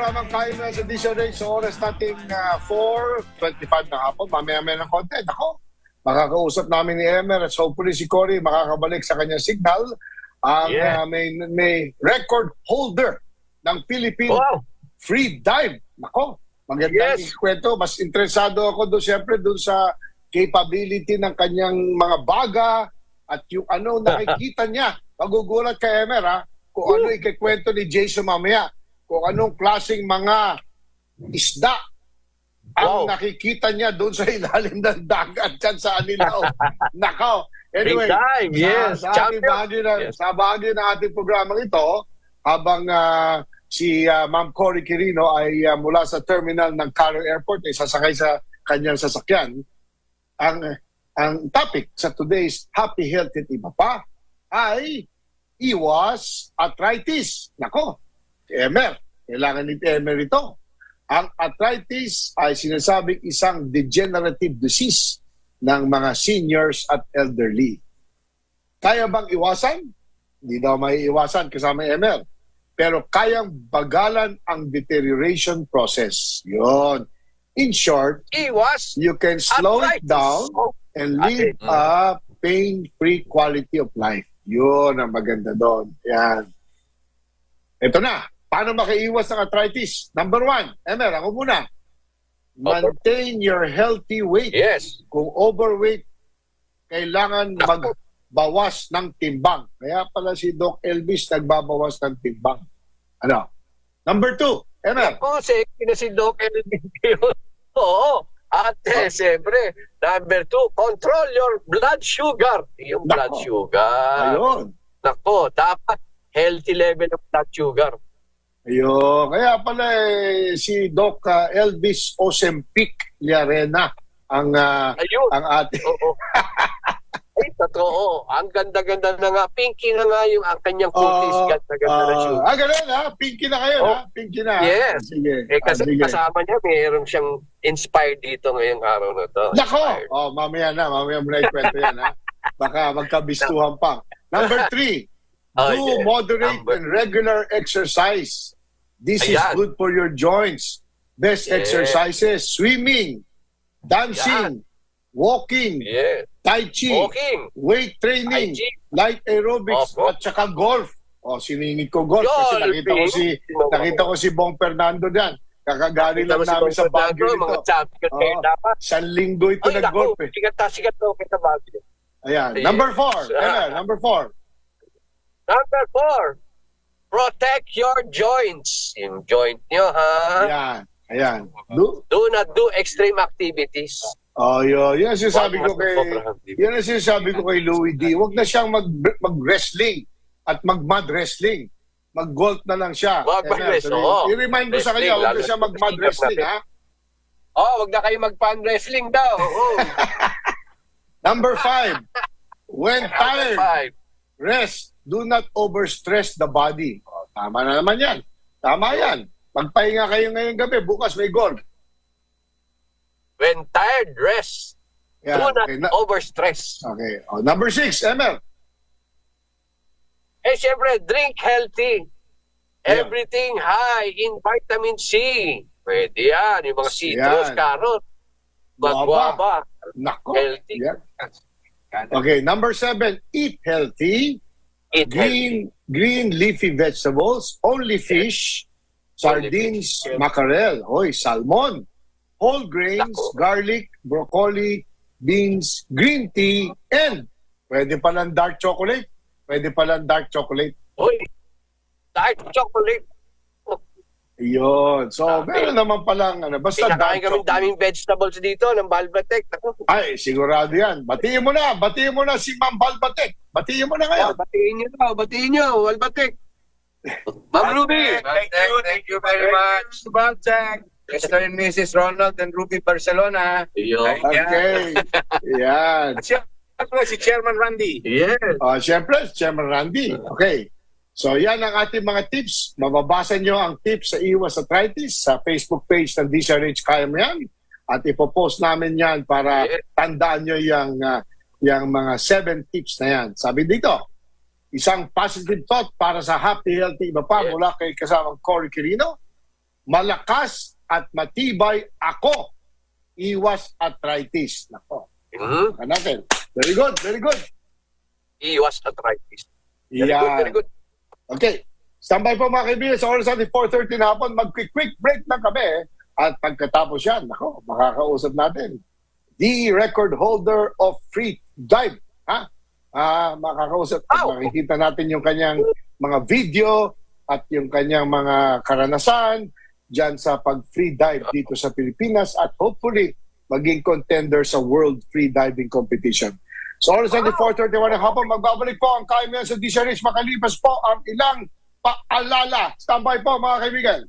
programang Kain na sa DZRH sa oras nating 4:25 na hapon. Mamaya-maya ng konti. Ako, makakausap namin ni Emer at hopefully si Cory makakabalik sa kanyang signal. Ang may record holder ng Philippine free dive. Nako, magandang kwento. Mas interesado ako doon siyempre doon sa capability ng kanyang mga baga at yung ano nakikita niya. Magugulat kay Emer kung ano ikikwento ni Jason mamaya. Kung anong klaseng mga isda ang nakikita niya doon sa ilalim ng dagat dyan sa Anilao. Nakaw. Anyway, sa bahagi ng ating programang ito, habang si Ma'am Cory Quirino ay mula sa terminal ng Caro Airport ay sasakay sa kanyang sasakyan, ang topic sa today's Happy Health at iba pa ay iwas arthritis. Nako, Emer, kailangan ni Emer ito. Ang arthritis ay sinasabing isang degenerative disease ng mga seniors at elderly. Kaya bang iwasan? Hindi daw may iwasan kasama Emer. Pero kayang bagalan ang deterioration process. Yon. In short, you can slow it down and live a pain-free quality of life. Yun ang maganda doon. Yan. Ito na. Paano makaiwas ng arthritis? Number 1, Emer, ako muna. Maintain your healthy weight. Yes. Kung overweight, kailangan magbawas ng timbang. Kaya pala si Doc Elvis nagbabawas ng timbang. Ano? Number 2, Emer. Ako, si Doc Elvis yun. Oo. At siyempre, number 2, control your blood sugar. Yung blood sugar. Ayun. Nako, dapat healthy level of blood sugar. Ayun. Kaya pala si Doc Elvis Osempic Liarena ang ating... Oo. Ay, totoo. Ang ganda-ganda na nga. Pinky na nga yung kanyang cookies. Ganda-ganda na sugar. Ganun Pinky na kayo Pinky na. Yes. Sige. Kasi kasama niya, mayroon siyang inspired dito ngayong araw na to. Nako! Mamaya mo na ikwento yan Baka magkabistuhan pa. Number 3. Do moderate and regular exercise. This is good for your joints. Best exercises, swimming, dancing, walking, tai chi, weight training, light aerobics, at saka golf. Siningit ko golf kasi nakita ko si Bong Fernando diyan. Kakagaling lang namin sa Baguio nito. Isang linggo ito nag-golf Sikat daw kita Baguio. Ayan. Number 4. Number 4. Number 4, protect your joints. Yung joint nyo, Ayan. Do not do extreme activities. Yan ang sinasabi ko kay Louie D. Huwag na siyang mag-wrestling at mag-mud wrestling. Mag-golf na lang siya. I-remind mo sa kanya, huwag na siya mag-mud wrestling, huwag na kayo mag-pan wrestling daw. Number 5, when tired, rest. Do not overstress the body. Tama na naman yan. Tama yan. Magpahinga kayo ngayong gabi. Bukas may golf. When tired, rest. Do not overstress. Okay. Number 6, Emer. Siyempre, drink healthy. Everything high in vitamin C. Pwede yan. Yung mga citrus, carrot, guava. Nako. Healthy. Okay. Number 7, eat healthy. Green leafy vegetables, only fish, sardines, mackerel, salmon, whole grains, garlic, broccoli, beans, green tea, and pwede palang dark chocolate. Dark chocolate. Yun. So, meron naman palang, basta dark chocolate. Daming vegetables dito ng Balbatec. Ay, sigurado yan. Batiin mo na si Ma'am Balbatec. Batiin mo na ngayon. Batiin nyo, Balbatec. Ma'am Ruby. Thank you very much. Balbatec. Mr. and Mrs. Ronald and Ruby Barcelona. Okay. Yan. Si Chairman Randy. Yes. Siyempre, Chairman Randy. Okay. So yan ang ating mga tips. Mababasa nyo ang tips sa iwas arthritis sa Facebook page ng DZRH Kaya Mo Yan. At ipopost namin yan para tandaan nyo yung mga 7 tips na yan. Sabi dito, isang positive thought para sa happy, healthy iba pa mula kay kasamang Cory Quirino. malakas at matibay ako. Iwas arthritis. Nako. Baka natin. Very good, very good. Iwas arthritis. Very good, Yan. very good. Okay. Standby po mga kaibigan. Sa oras natin 4:30 na hapon, mag-quick break lang kami. At pagkatapos yan, nako, makakausap natin the record holder of free dive. Makakausap at makikita natin yung kanyang mga video at yung kanyang mga karanasan dyan sa pag-free dive dito sa Pilipinas at hopefully maging contender sa World Free Diving Competition. So oras natin 4:31 ng hapon, magbabalik po ang KMN sa DZRH makalipas po ang ilang paalala. Standby po mga kaibigan.